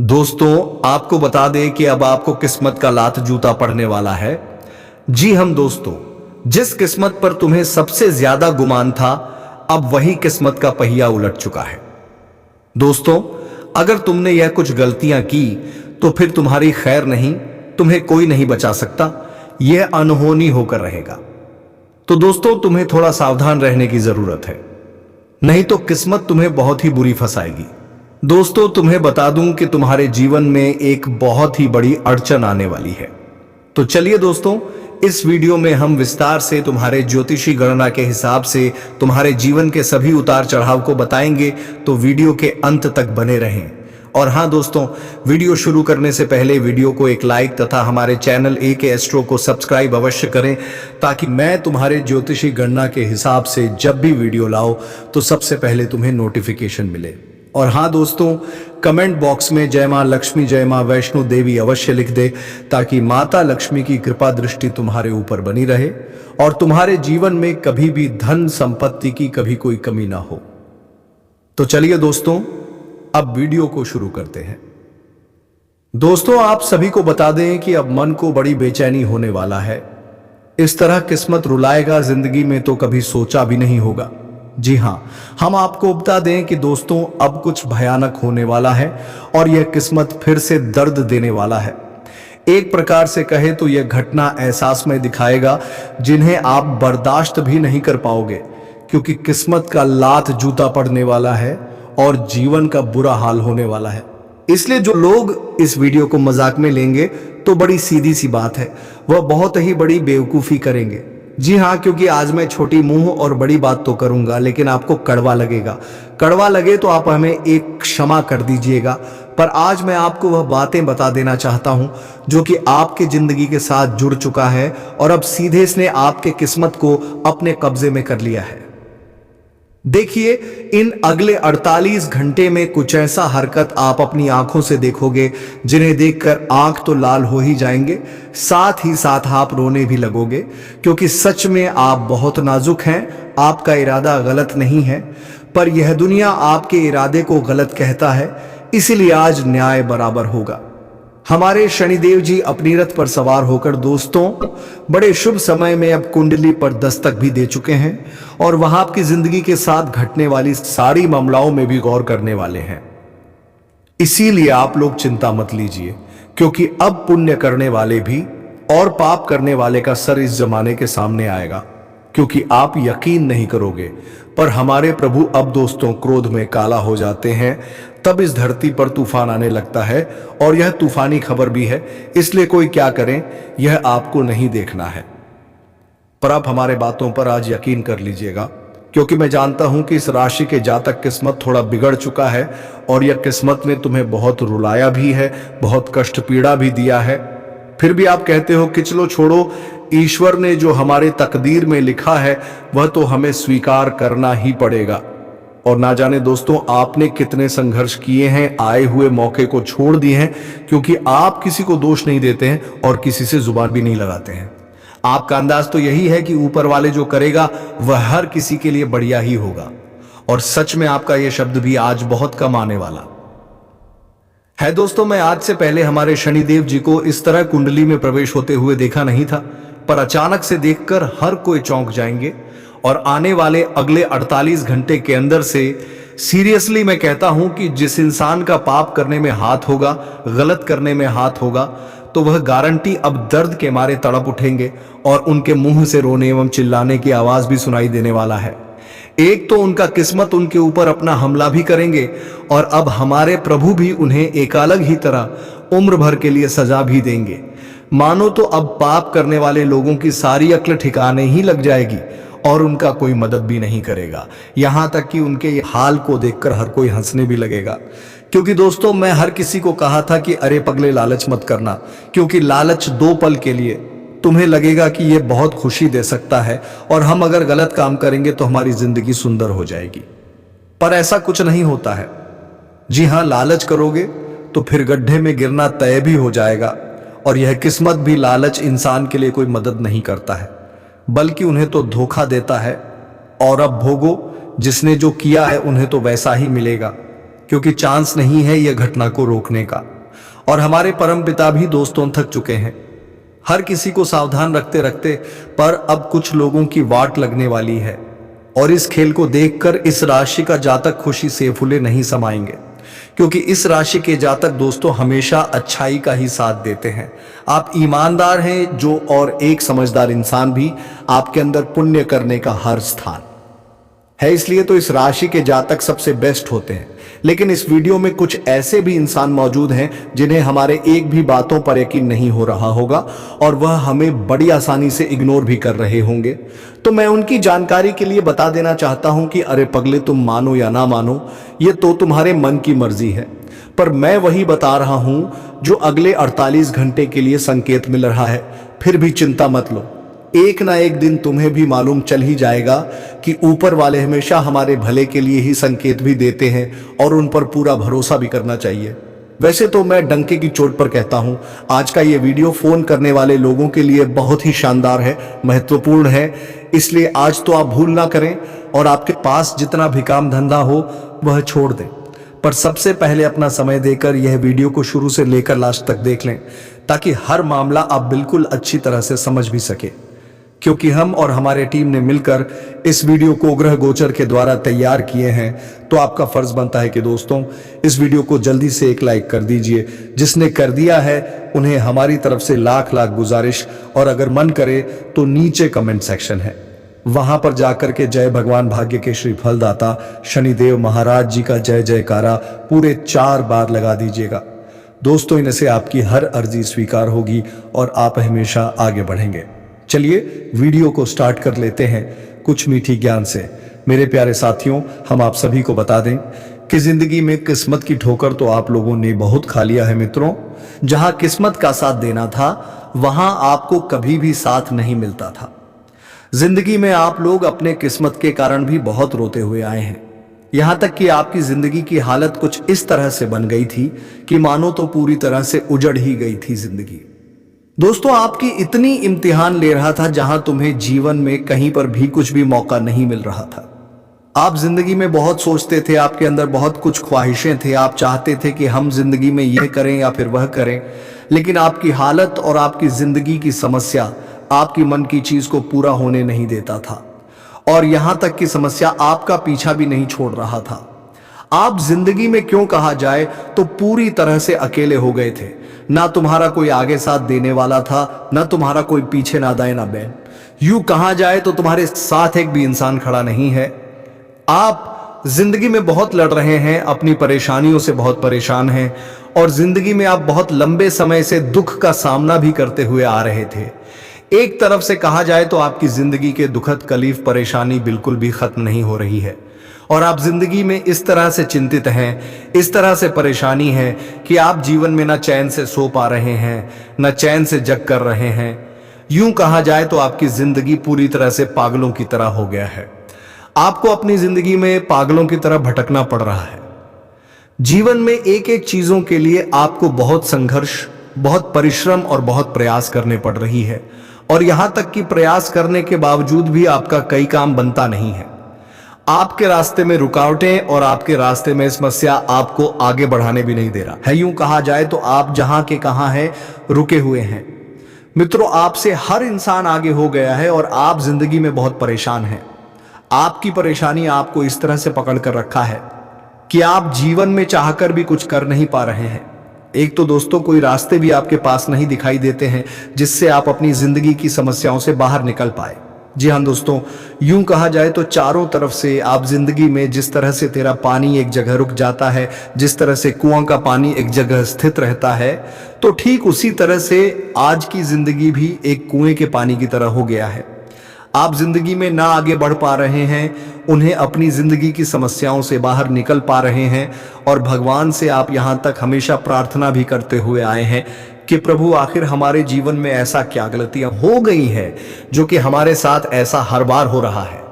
दोस्तों, आपको बता दें कि अब आपको किस्मत का लात जूता पड़ने वाला है। जी हम दोस्तों, जिस किस्मत पर तुम्हें सबसे ज्यादा गुमान था, अब वही किस्मत का पहिया उलट चुका है। दोस्तों, अगर तुमने यह कुछ गलतियां की तो फिर तुम्हारी खैर नहीं, तुम्हें कोई नहीं बचा सकता। यह अनहोनी होकर रहेगा। तो दोस्तों, तुम्हें थोड़ा सावधान रहने की जरूरत है, नहीं तो किस्मत तुम्हें बहुत ही बुरी फंसाएगी। दोस्तों, तुम्हें बता दूं कि तुम्हारे जीवन में एक बहुत ही बड़ी अड़चन आने वाली है। तो चलिए दोस्तों, इस वीडियो में हम विस्तार से तुम्हारे ज्योतिषी गणना के हिसाब से तुम्हारे जीवन के सभी उतार चढ़ाव को बताएंगे। तो वीडियो के अंत तक बने रहें। और हां दोस्तों, वीडियो शुरू करने से पहले वीडियो को एक लाइक तथा हमारे चैनल AK एस्ट्रो को सब्सक्राइब अवश्य करें, ताकि मैं तुम्हारे ज्योतिषी गणना के हिसाब से जब भी वीडियो लाओ तो सबसे पहले तुम्हें नोटिफिकेशन मिले। और हां दोस्तों, कमेंट बॉक्स में जय मां लक्ष्मी, जय मां वैष्णो देवी अवश्य लिख दे, ताकि माता लक्ष्मी की कृपा दृष्टि तुम्हारे ऊपर बनी रहे और तुम्हारे जीवन में कभी भी धन संपत्ति की कभी कोई कमी ना हो। तो चलिए दोस्तों, अब वीडियो को शुरू करते हैं। दोस्तों, आप सभी को बता दें कि अब मन को बड़ी बेचैनी होने वाला है। इस तरह किस्मत रुलाएगा जिंदगी में तो कभी सोचा भी नहीं होगा। जी हां, हम आपको बता दें कि दोस्तों, अब कुछ भयानक होने वाला है और यह किस्मत फिर से दर्द देने वाला है। एक प्रकार से कहे तो यह घटना एहसास में दिखाएगा जिन्हें आप बर्दाश्त भी नहीं कर पाओगे, क्योंकि किस्मत का लात जूता पड़ने वाला है और जीवन का बुरा हाल होने वाला है। इसलिए जो लोग इस वीडियो को मजाक में लेंगे तो बड़ी सीधी सी बात है, वह बहुत ही बड़ी बेवकूफी करेंगे। जी हां, क्योंकि आज मैं छोटी मुंह और बड़ी बात तो करूंगा, लेकिन आपको कड़वा लगेगा। कड़वा लगे तो आप हमें एक क्षमा कर दीजिएगा, पर आज मैं आपको वह बातें बता देना चाहता हूं जो कि आपके जिंदगी के साथ जुड़ चुका है और अब सीधे इसने आपके किस्मत को अपने कब्जे में कर लिया है। देखिए, इन अगले 48 घंटे में कुछ ऐसा हरकत आप अपनी आंखों से देखोगे जिन्हें देखकर आंख तो लाल हो ही जाएंगे, साथ ही साथ आप रोने भी लगोगे, क्योंकि सच में आप बहुत नाजुक हैं। आपका इरादा गलत नहीं है, पर यह दुनिया आपके इरादे को गलत कहता है, इसीलिए आज न्याय बराबर होगा। हमारे शनिदेव जी अपनी रथ पर सवार होकर दोस्तों बड़े शुभ समय में अब कुंडली पर दस्तक भी दे चुके हैं और वह आपकी जिंदगी के साथ घटने वाली सारी मामलाओं में भी गौर करने वाले हैं। इसीलिए आप लोग चिंता मत लीजिए, क्योंकि अब पुण्य करने वाले भी और पाप करने वाले का सर इस जमाने के सामने आएगा। क्योंकि आप यकीन नहीं करोगे, पर हमारे प्रभु अब दोस्तों क्रोध में काला हो जाते हैं, तब इस धरती पर तूफान आने लगता है। और यह तूफानी खबर भी है, इसलिए कोई क्या करे यह आपको नहीं देखना है। पर आप हमारे बातों पर आज यकीन कर लीजिएगा, क्योंकि मैं जानता हूं कि इस राशि के जातक किस्मत थोड़ा बिगड़ चुका है और यह किस्मत ने तुम्हें बहुत रुलाया भी है, बहुत कष्ट पीड़ा भी दिया है। फिर भी आप कहते हो कि चलो छोड़ो, ईश्वर ने जो हमारे तकदीर में लिखा है वह तो हमें स्वीकार करना ही पड़ेगा। और ना जाने दोस्तों, आपने कितने संघर्ष किए हैं, आए हुए मौके को छोड़ दिए हैं, क्योंकि आप किसी को दोष नहीं देते हैं और किसी से जुबान भी नहीं लगाते हैं। आपका अंदाज तो यही है कि ऊपर वाले जो करेगा वह हर किसी के लिए बढ़िया ही होगा। और सच में आपका यह शब्द भी आज बहुत कम आने वाला है। दोस्तों, मैं आज से पहले हमारे शनिदेव जी को इस तरह कुंडली में प्रवेश होते हुए देखा नहीं था, पर अचानक से देखकर हर कोई चौंक जाएंगे। और आने वाले अगले 48 घंटे के अंदर से सीरियसली मैं कहता हूं कि जिस इंसान का पाप करने में हाथ होगा, गलत करने में हाथ होगा, तो वह गारंटी अब दर्द के मारे तड़प उठेंगे और उनके मुंह से रोने एवं चिल्लाने की आवाज भी सुनाई देने वाला है। एक तो उनका किस्मत उनके ऊपर अपना हमला भी करेंगे और अब हमारे प्रभु भी उन्हें एक अलग ही तरह उम्र भर के लिए सजा भी देंगे। मानो तो अब पाप करने वाले लोगों की सारी अक्ल ठिकाने ही लग जाएगी और उनका कोई मदद भी नहीं करेगा। यहां तक कि उनके ये हाल को देखकर हर कोई हंसने भी लगेगा। क्योंकि दोस्तों, मैं हर किसी को कहा था कि अरे पगले, लालच मत करना, क्योंकि लालच 2 पल के लिए तुम्हें लगेगा कि यह बहुत खुशी दे सकता है और हम अगर गलत काम करेंगे तो हमारी जिंदगी सुंदर हो जाएगी। पर ऐसा कुछ नहीं होता है। जी हां, लालच करोगे तो फिर गड्ढे में गिरना तय भी हो जाएगा। और यह किस्मत भी, लालच इंसान के लिए कोई मदद नहीं करता है, बल्कि उन्हें तो धोखा देता है। और अब भोगो, जिसने जो किया है उन्हें तो वैसा ही मिलेगा, क्योंकि चांस नहीं है यह घटना को रोकने का। और हमारे परम पिता भी दोस्तों थक चुके हैं हर किसी को सावधान रखते रखते, पर अब कुछ लोगों की वाट लगने वाली है। और इस खेल को देखकर इस राशि का जातक खुशी से फूले नहीं समाएंगे, क्योंकि इस राशि के जातक दोस्तों हमेशा अच्छाई का ही साथ देते हैं। आप ईमानदार हैं जो, और एक समझदार इंसान भी आपके अंदर पुण्य करने का हर स्थान है, इसलिए तो इस राशि के जातक सबसे बेस्ट होते हैं। लेकिन इस वीडियो में कुछ ऐसे भी इंसान मौजूद हैं जिन्हें हमारे एक भी बातों पर यकीन नहीं हो रहा होगा और वह हमें बड़ी आसानी से इग्नोर भी कर रहे होंगे। तो मैं उनकी जानकारी के लिए बता देना चाहता हूं कि अरे पगले, तुम मानो या ना मानो ये तो तुम्हारे मन की मर्जी है, पर मैं वही बता रहा हूं जो अगले 48 घंटे के लिए संकेत मिल रहा है। फिर भी चिंता मत लो, एक ना एक दिन तुम्हें भी मालूम चल ही जाएगा कि ऊपर वाले हमेशा हमारे भले के लिए ही संकेत भी देते हैं और उन पर पूरा भरोसा भी करना चाहिए। वैसे तो मैं डंके की चोट पर कहता हूं, आज का ये वीडियो फोन करने वाले लोगों के लिए बहुत ही शानदार है, महत्वपूर्ण है, इसलिए आज तो आप भूल ना करें और आपके पास जितना भी काम धंधा हो वह छोड़ दें। पर सबसे पहले अपना समय देकर यह वीडियो को शुरू से लेकर लास्ट तक देख लें, ताकि हर मामला आप बिल्कुल अच्छी तरह से समझ भी सके। क्योंकि हम और हमारे टीम ने मिलकर इस वीडियो को ग्रह गोचर के द्वारा तैयार किए हैं, तो आपका फर्ज बनता है कि दोस्तों इस वीडियो को जल्दी से एक लाइक कर दीजिए। जिसने कर दिया है उन्हें हमारी तरफ से लाख लाख गुजारिश, और अगर मन करे तो नीचे कमेंट सेक्शन है, वहां पर जाकर के जय भगवान भाग्य के श्री फलदाता शनिदेव महाराज जी का जय जयकारा पूरे 4 बार लगा दीजिएगा। दोस्तों इनसे आपकी हर अर्जी स्वीकार होगी और आप हमेशा आगे बढ़ेंगे। चलिए वीडियो को स्टार्ट कर लेते हैं कुछ मीठी ज्ञान से। मेरे प्यारे साथियों, हम आप सभी को बता दें कि जिंदगी में किस्मत की ठोकर तो आप लोगों ने बहुत खा लिया है मित्रों। जहां किस्मत का साथ देना था वहां आपको कभी भी साथ नहीं मिलता था। जिंदगी में आप लोग अपने किस्मत के कारण भी बहुत रोते हुए आए हैं, यहां तक कि आपकी जिंदगी की हालत कुछ इस तरह से बन गई थी कि मानो तो पूरी तरह से उजड़ ही गई थी जिंदगी। दोस्तों आपकी इतनी इम्तिहान ले रहा था जहां तुम्हें जीवन में कहीं पर भी कुछ भी मौका नहीं मिल रहा था। आप जिंदगी में बहुत सोचते थे, आपके अंदर बहुत कुछ ख्वाहिशें थे, आप चाहते थे कि हम जिंदगी में यह करें या फिर वह करें, लेकिन आपकी हालत और आपकी जिंदगी की समस्या आपकी मन की चीज को पूरा होने नहीं देता था, और यहां तक कि समस्या आपका पीछा भी नहीं छोड़ रहा था। आप जिंदगी में क्यों कहा जाए तो पूरी तरह से अकेले हो गए थे। ना तुम्हारा कोई आगे साथ देने वाला था, ना तुम्हारा कोई पीछे, ना दाएं ना बैन। यूं कहा जाए तो तुम्हारे साथ एक भी इंसान खड़ा नहीं है। आप जिंदगी में बहुत लड़ रहे हैं, अपनी परेशानियों से बहुत परेशान हैं, और जिंदगी में आप बहुत लंबे समय से दुख का सामना भी करते हुए आ रहे थे। एक तरफ से कहा जाए तो आपकी जिंदगी के दुखद कलीफ परेशानी बिल्कुल भी खत्म नहीं हो रही है, और आप जिंदगी में इस तरह से चिंतित हैं, इस तरह से परेशानी है कि आप जीवन में न चैन से सो पा रहे हैं, न चैन से जग कर रहे हैं। यूं कहा जाए तो आपकी जिंदगी पूरी तरह से पागलों की तरह हो गया है। आपको अपनी जिंदगी में पागलों की तरह भटकना पड़ रहा है। जीवन में एक एक चीजों के लिए आपको बहुत संघर्ष, बहुत परिश्रम और बहुत प्रयास करने पड़ रही है, और यहां तक कि प्रयास करने के बावजूद भी आपका कई काम बनता नहीं है। आपके रास्ते में रुकावटें और आपके रास्ते में समस्या आपको आगे बढ़ाने भी नहीं दे रहा है। यूं कहा जाए तो आप जहां के कहां हैं, रुके हुए हैं। मित्रों आपसे हर इंसान आगे हो गया है और आप जिंदगी में बहुत परेशान हैं। आपकी परेशानी आपको इस तरह से पकड़ कर रखा है कि आप जीवन में चाहकर भी कुछ कर नहीं पा रहे हैं। एक तो दोस्तों कोई रास्ते भी आपके पास नहीं दिखाई देते हैं जिससे आप अपनी जिंदगी की समस्याओं से बाहर निकल पाए। जी हाँ दोस्तों, यूं कहा जाए तो चारों तरफ से आप जिंदगी में जिस तरह से तेरा पानी एक जगह रुक जाता है, जिस तरह से कुआं का पानी एक जगह स्थित रहता है, तो ठीक उसी तरह से आज की जिंदगी भी एक कुएं के पानी की तरह हो गया है। आप जिंदगी में ना आगे बढ़ पा रहे हैं, उन्हें अपनी जिंदगी की समस्याओं से बाहर निकल पा रहे हैं, और भगवान से आप यहां तक हमेशा प्रार्थना भी करते हुए आए हैं कि प्रभु आखिर हमारे जीवन में ऐसा क्या गलतियां हो गई हैं जो कि हमारे साथ ऐसा हर बार हो रहा है।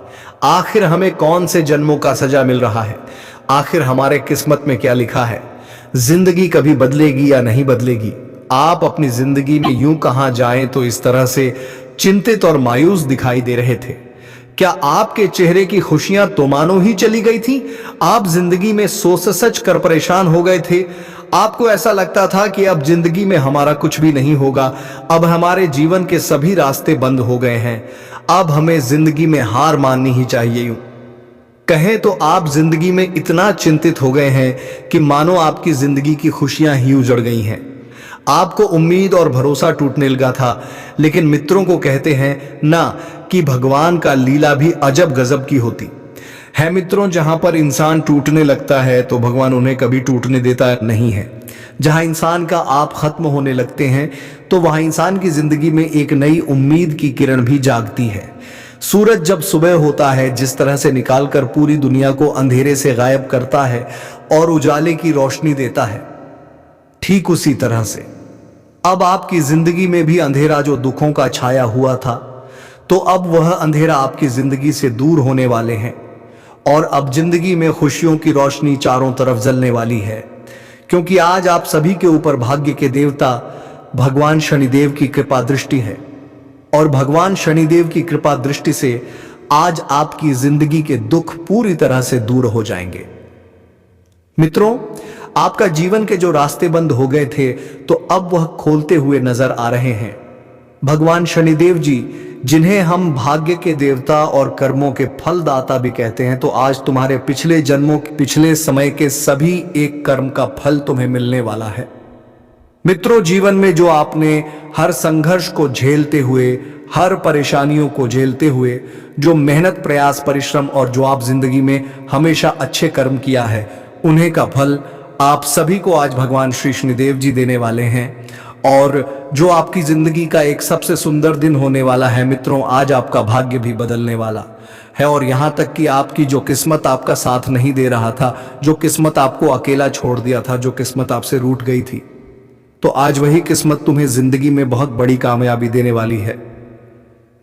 आखिर हमें कौन से जन्मों का सजा मिल रहा है, आखिर हमारे किस्मत में क्या लिखा है, जिंदगी कभी बदलेगी या नहीं बदलेगी। आप अपनी जिंदगी में यूं कहा जाए तो इस तरह से चिंतित और मायूस दिखाई दे रहे थे क्या आपके चेहरे की खुशियां तो मानो ही चली गई थी? आप जिंदगी में सोच सच कर परेशान हो गए थे। आपको ऐसा लगता था कि अब जिंदगी में हमारा कुछ भी नहीं होगा, अब हमारे जीवन के सभी रास्ते बंद हो गए हैं, अब हमें जिंदगी में हार माननी ही चाहिए। यूं कहें तो आप जिंदगी में इतना चिंतित हो गए हैं कि मानो आपकी जिंदगी की खुशियां ही उजड़ गई हैं। आपको उम्मीद और भरोसा टूटने लगा था। लेकिन मित्रों को कहते हैं ना कि भगवान का लीला भी अजब गजब की होती है। मित्रों, जहां पर इंसान टूटने लगता है तो भगवान उन्हें कभी टूटने देता नहीं है। जहां इंसान का आप खत्म होने लगते हैं तो वहां इंसान की जिंदगी में एक नई उम्मीद की किरण भी जागती है। सूरज जब सुबह होता है, जिस तरह से निकालकर पूरी दुनिया को अंधेरे से गायब करता है और उजाले की रोशनी देता है, ठीक उसी तरह से अब आपकी जिंदगी में भी अंधेरा जो दुखों का छाया हुआ था, तो अब वह अंधेरा आपकी जिंदगी से दूर होने वाले हैं और अब जिंदगी में खुशियों की रोशनी चारों तरफ जलने वाली है। क्योंकि आज आप सभी के ऊपर भाग्य के देवता भगवान शनिदेव की कृपा दृष्टि है और भगवान शनिदेव की कृपा दृष्टि से आज आपकी जिंदगी के दुख पूरी तरह से दूर हो जाएंगे। मित्रों, आपका जीवन के जो रास्ते बंद हो गए थे तो अब वह खोलते हुए नजर आ रहे हैं। भगवान शनिदेव जी, जिन्हें हम भाग्य के देवता और कर्मों के फलदाता भी कहते हैं, तो आज तुम्हारे पिछले जन्मों पिछले समय के सभी एक कर्म का फल तुम्हें मिलने वाला है। मित्रों, जीवन में जो आपने हर संघर्ष को झेलते हुए, हर परेशानियों को झेलते हुए जो मेहनत, प्रयास, परिश्रम और जो आप जिंदगी में हमेशा अच्छे कर्म किया है, उन्हें का फल आप सभी को आज भगवान श्री शनिदेव जी देने वाले हैं। और जो आपकी जिंदगी का एक सबसे सुंदर दिन होने वाला है मित्रों, आज आपका भाग्य भी बदलने वाला है। और यहां तक कि आपकी जो किस्मत आपका साथ नहीं दे रहा था, जो किस्मत आपको अकेला छोड़ दिया था, जो किस्मत आपसे रूठ गई थी, तो आज वही किस्मत तुम्हें जिंदगी में बहुत बड़ी कामयाबी देने वाली है।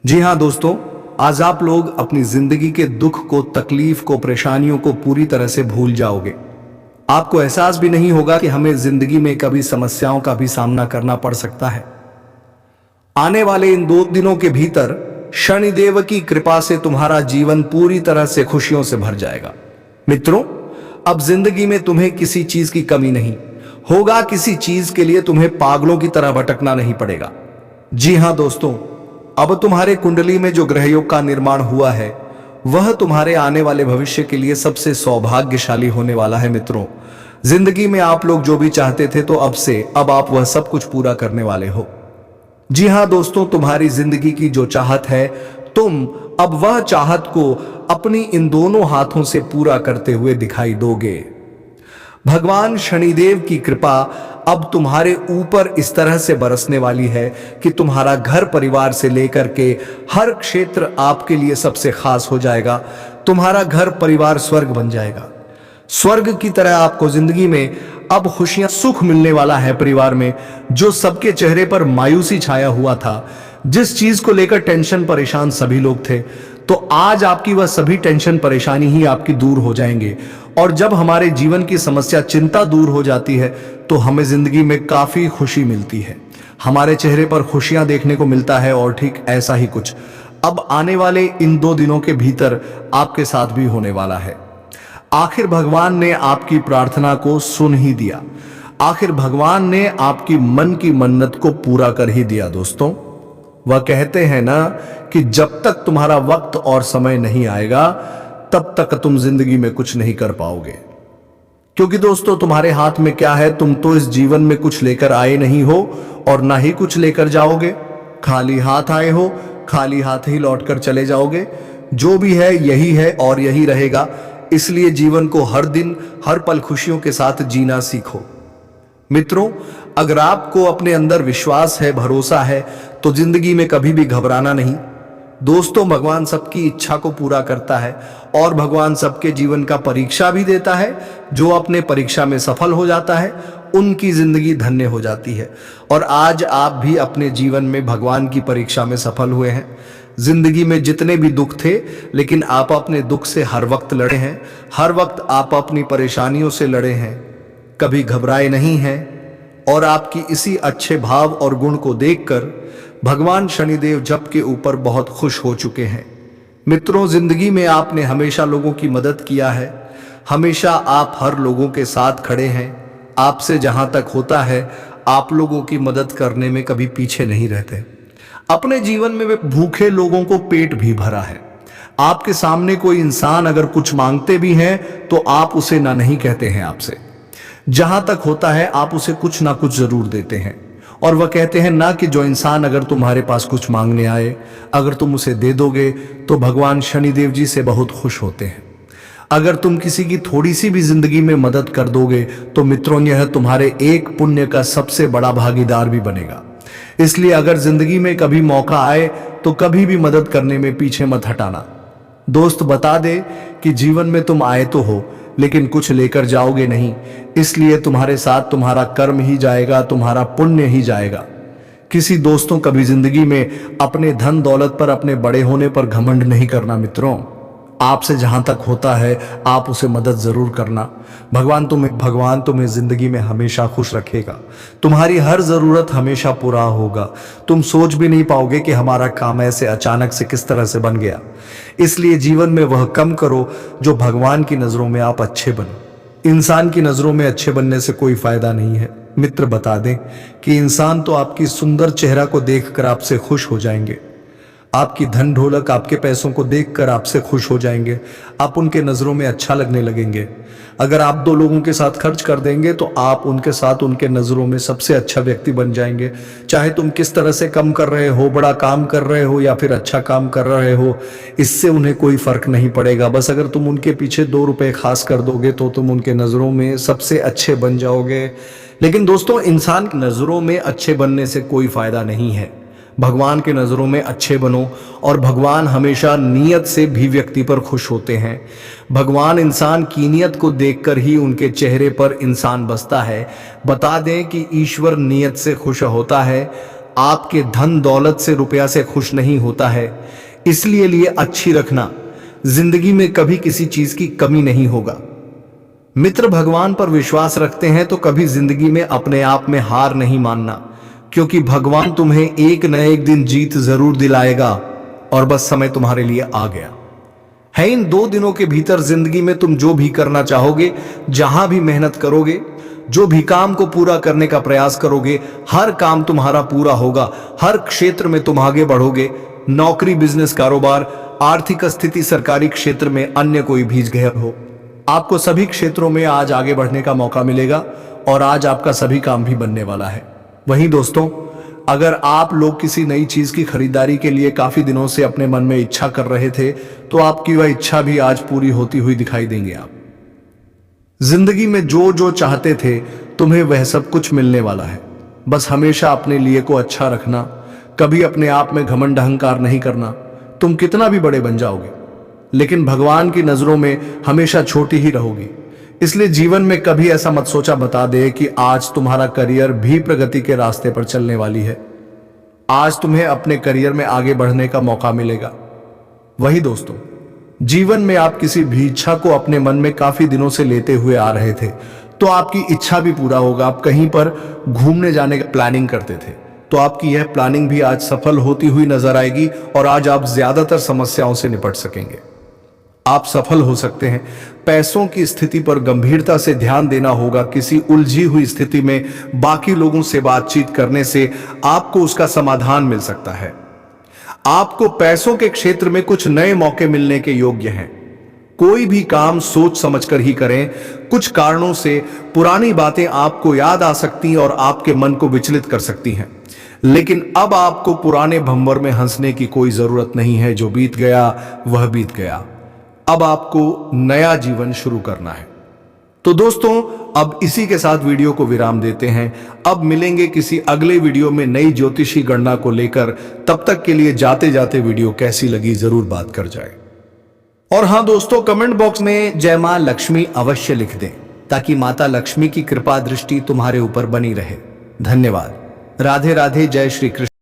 जी हां दोस्तों, आज आप लोग अपनी जिंदगी के दुख को, तकलीफ को, परेशानियों को पूरी तरह से भूल जाओगे। आपको एहसास भी नहीं होगा कि हमें जिंदगी में कभी समस्याओं का भी सामना करना पड़ सकता है। आने वाले इन 2 दिनों के भीतर शनिदेव की कृपा से तुम्हारा जीवन पूरी तरह से खुशियों से भर जाएगा। मित्रों, अब जिंदगी में तुम्हें किसी चीज की कमी नहीं होगा, किसी चीज के लिए तुम्हें पागलों की तरह भटकना नहीं पड़ेगा। जी हां दोस्तों, अब तुम्हारे कुंडली में जो ग्रहयोग का निर्माण हुआ है, वह तुम्हारे आने वाले भविष्य के लिए सबसे सौभाग्यशाली होने वाला है। मित्रों, जिंदगी में आप लोग जो भी चाहते थे, तो अब आप वह सब कुछ पूरा करने वाले हो। जी हां दोस्तों, तुम्हारी जिंदगी की जो चाहत है, तुम अब वह चाहत को अपनी इन दोनों हाथों से पूरा करते हुए दिखाई दोगे। भगवान शनिदेव की कृपा अब तुम्हारे ऊपर इस तरह से बरसने वाली है कि तुम्हारा घर परिवार से लेकर के हर क्षेत्र आपके लिए सबसे खास हो जाएगा। तुम्हारा घर परिवार स्वर्ग बन जाएगा। स्वर्ग की तरह आपको जिंदगी में अब खुशियां, सुख मिलने वाला है परिवार में। जो सबके चेहरे पर मायूसी छाया हुआ था, जिस चीज को लेकर टेंशन, परेशान सभी लोग थे, तो आज आपकी वह सभी टेंशन, परेशानी ही आपकी दूर हो जाएंगे। और जब हमारे जीवन की समस्या, चिंता दूर हो जाती है, तो हमें जिंदगी में काफी खुशी मिलती है। हमारे चेहरे पर खुशियां देखने को मिलता है। और ठीक ऐसा ही कुछ अब आने वाले इन 2 दिनों के भीतर आपके साथ भी होने वाला है। आखिर भगवान ने आपकी प्रार्थना को सुन ही दिया। आखिर भगवान ने आपकी मन की मन्नत को पूरा कर ही दिया। दोस्तों, वह कहते हैं ना कि जब तक तुम्हारा वक्त और समय नहीं आएगा, तब तक तुम जिंदगी में कुछ नहीं कर पाओगे। क्योंकि दोस्तों, तुम्हारे हाथ में क्या है? तुम तो इस जीवन में कुछ लेकर आए नहीं हो और ना ही कुछ लेकर जाओगे। खाली हाथ आए हो, खाली हाथ ही लौटकर चले जाओगे। जो भी है यही है और यही रहेगा। इसलिए जीवन को हर दिन, हर पल खुशियों के साथ जीना सीखो। मित्रों, अगर आपको अपने अंदर विश्वास है, भरोसा है, तो जिंदगी में कभी भी घबराना नहीं। दोस्तों, भगवान सबकी इच्छा को पूरा करता है और भगवान सबके जीवन का परीक्षा भी देता है। जो अपने परीक्षा में सफल हो जाता है, उनकी जिंदगी धन्य हो जाती है। और आज आप भी अपने जीवन में भगवान की परीक्षा में सफल हुए हैं। जिंदगी में जितने भी दुख थे, लेकिन आप अपने दुख से हर वक्त लड़े हैं। हर वक्त आप अपनी परेशानियों से लड़े हैं, कभी घबराए नहीं हैं। और आपकी इसी अच्छे भाव और गुण को देखकर भगवान शनिदेव जप के ऊपर बहुत खुश हो चुके हैं। मित्रों, जिंदगी में आपने हमेशा लोगों की मदद किया है, हमेशा आप हर लोगों के साथ खड़े हैं। आपसे जहां तक होता है आप लोगों की मदद करने में कभी पीछे नहीं रहते। अपने जीवन में वे भूखे लोगों को पेट भी भरा है। आपके सामने कोई इंसान अगर कुछ मांगते भी हैं तो आप उसे ना नहीं कहते हैं। आपसे जहां तक होता है आप उसे कुछ ना कुछ जरूर देते हैं। और वह कहते हैं ना कि जो इंसान अगर तुम्हारे पास कुछ मांगने आए, अगर तुम उसे दे दोगे तो भगवान शनिदेव जी से बहुत खुश होते हैं। अगर तुम किसी की थोड़ी सी भी जिंदगी में मदद कर दोगे तो मित्रों, यह तुम्हारे एक पुण्य का सबसे बड़ा भागीदार भी बनेगा। इसलिए अगर जिंदगी में कभी मौका आए तो कभी भी मदद करने में पीछे मत हटाना। दोस्त बता दे कि जीवन में तुम आए तो हो लेकिन कुछ लेकर जाओगे नहीं, इसलिए तुम्हारे साथ तुम्हारा कर्म ही जाएगा, तुम्हारा पुण्य ही जाएगा। किसी दोस्तों कभी जिंदगी में अपने धन दौलत पर, अपने बड़े होने पर घमंड नहीं करना। मित्रों, आपसे जहां तक होता है आप उसे मदद जरूर करना। भगवान तुम्हें जिंदगी में हमेशा खुश रखेगा। तुम्हारी हर जरूरत हमेशा पूरा होगा। तुम सोच भी नहीं पाओगे कि हमारा काम ऐसे अचानक से किस तरह से बन गया। इसलिए जीवन में वह कम करो जो भगवान की नजरों में आप अच्छे बनो। इंसान की नजरों में अच्छे बनने से कोई फायदा नहीं है। मित्र बता दें कि इंसान तो आपकी सुंदर चेहरा को देखकर आपसे खुश हो जाएंगे, आपकी धन ढोलक, आपके पैसों को देखकर आपसे खुश हो जाएंगे, आप उनके नजरों में अच्छा लगने लगेंगे। अगर आप दो लोगों के साथ खर्च कर देंगे तो आप उनके साथ उनके नजरों में सबसे अच्छा व्यक्ति बन जाएंगे। चाहे तुम किस तरह से कम कर रहे हो, बड़ा काम कर रहे हो या फिर अच्छा काम कर रहे हो, इससे उन्हें कोई फर्क नहीं पड़ेगा। बस अगर तुम उनके पीछे 2 रुपए खास कर दोगे तो तुम उनके नजरों में सबसे अच्छे बन जाओगे। लेकिन दोस्तों, इंसान की नजरों में अच्छे बनने से कोई फायदा नहीं है। भगवान के नजरों में अच्छे बनो और भगवान हमेशा नियत से भी व्यक्ति पर खुश होते हैं। भगवान इंसान की नियत को देखकर ही उनके चेहरे पर इंसान बसता है। बता दें कि ईश्वर नियत से खुश होता है, आपके धन दौलत से, रुपया से खुश नहीं होता है। इसलिए लिए अच्छी रखना, जिंदगी में कभी किसी चीज की कमी नहीं होगा। मित्र, भगवान पर विश्वास रखते हैं तो कभी जिंदगी में अपने आप में हार नहीं मानना, क्योंकि भगवान तुम्हें एक न एक दिन जीत जरूर दिलाएगा और बस समय तुम्हारे लिए आ गया है। इन 2 दिनों के भीतर जिंदगी में तुम जो भी करना चाहोगे, जहां भी मेहनत करोगे, जो भी काम को पूरा करने का प्रयास करोगे, हर काम तुम्हारा पूरा होगा। हर क्षेत्र में तुम आगे बढ़ोगे। नौकरी, बिजनेस, कारोबार, आर्थिक स्थिति, सरकारी क्षेत्र में अन्य कोई भी गया हो, आपको सभी क्षेत्रों में आज आगे बढ़ने का मौका मिलेगा और आज आपका सभी काम भी बनने वाला है। वहीं दोस्तों, अगर आप लोग किसी नई चीज की खरीदारी के लिए काफी दिनों से अपने मन में इच्छा कर रहे थे तो आपकी वह इच्छा भी आज पूरी होती हुई दिखाई देंगे। आप जिंदगी में जो जो चाहते थे तुम्हें वह सब कुछ मिलने वाला है। बस हमेशा अपने लिए को अच्छा रखना, कभी अपने आप में घमंड अहंकार नहीं करना। तुम कितना भी बड़े बन जाओगे लेकिन भगवान की नजरों में हमेशा छोटी ही रहोगी। इसलिए जीवन में कभी ऐसा मत सोचा बता दे कि आज तुम्हारा करियर भी प्रगति के रास्ते पर चलने वाली है। आज तुम्हें अपने करियर में आगे बढ़ने का मौका मिलेगा। वही दोस्तों, जीवन में आप किसी भी इच्छा को अपने मन में काफी दिनों से लेते हुए आ रहे थे तो आपकी इच्छा भी पूरा होगा। आप कहीं पर घूमने जाने का प्लानिंग करते थे तो आपकी यह प्लानिंग भी आज सफल होती हुई नजर आएगी और आज आप ज्यादातर समस्याओं से निपट सकेंगे। आप सफल हो सकते हैं। पैसों की स्थिति पर गंभीरता से ध्यान देना होगा। किसी उलझी हुई स्थिति में बाकी लोगों से बातचीत करने से आपको उसका समाधान मिल सकता है। आपको पैसों के क्षेत्र में कुछ नए मौके मिलने के योग्य हैं। कोई भी काम सोच समझकर ही करें। कुछ कारणों से पुरानी बातें आपको याद आ सकती और आपके मन को विचलित कर सकती हैं, लेकिन अब आपको पुराने भंवर में हंसने की कोई जरूरत नहीं है। जो बीत गया वह बीत गया। अब आपको नया जीवन शुरू करना है। तो दोस्तों, अब इसी के साथ वीडियो को विराम देते हैं। अब मिलेंगे किसी अगले वीडियो में नई ज्योतिषी गणना को लेकर। तब तक के लिए जाते जाते वीडियो कैसी लगी जरूर बात कर जाए। और हां दोस्तों, कमेंट बॉक्स में जय मां लक्ष्मी अवश्य लिख दें ताकि माता लक्ष्मी की कृपा दृष्टि तुम्हारे ऊपर बनी रहे। धन्यवाद। राधे राधे। जय श्री कृष्ण।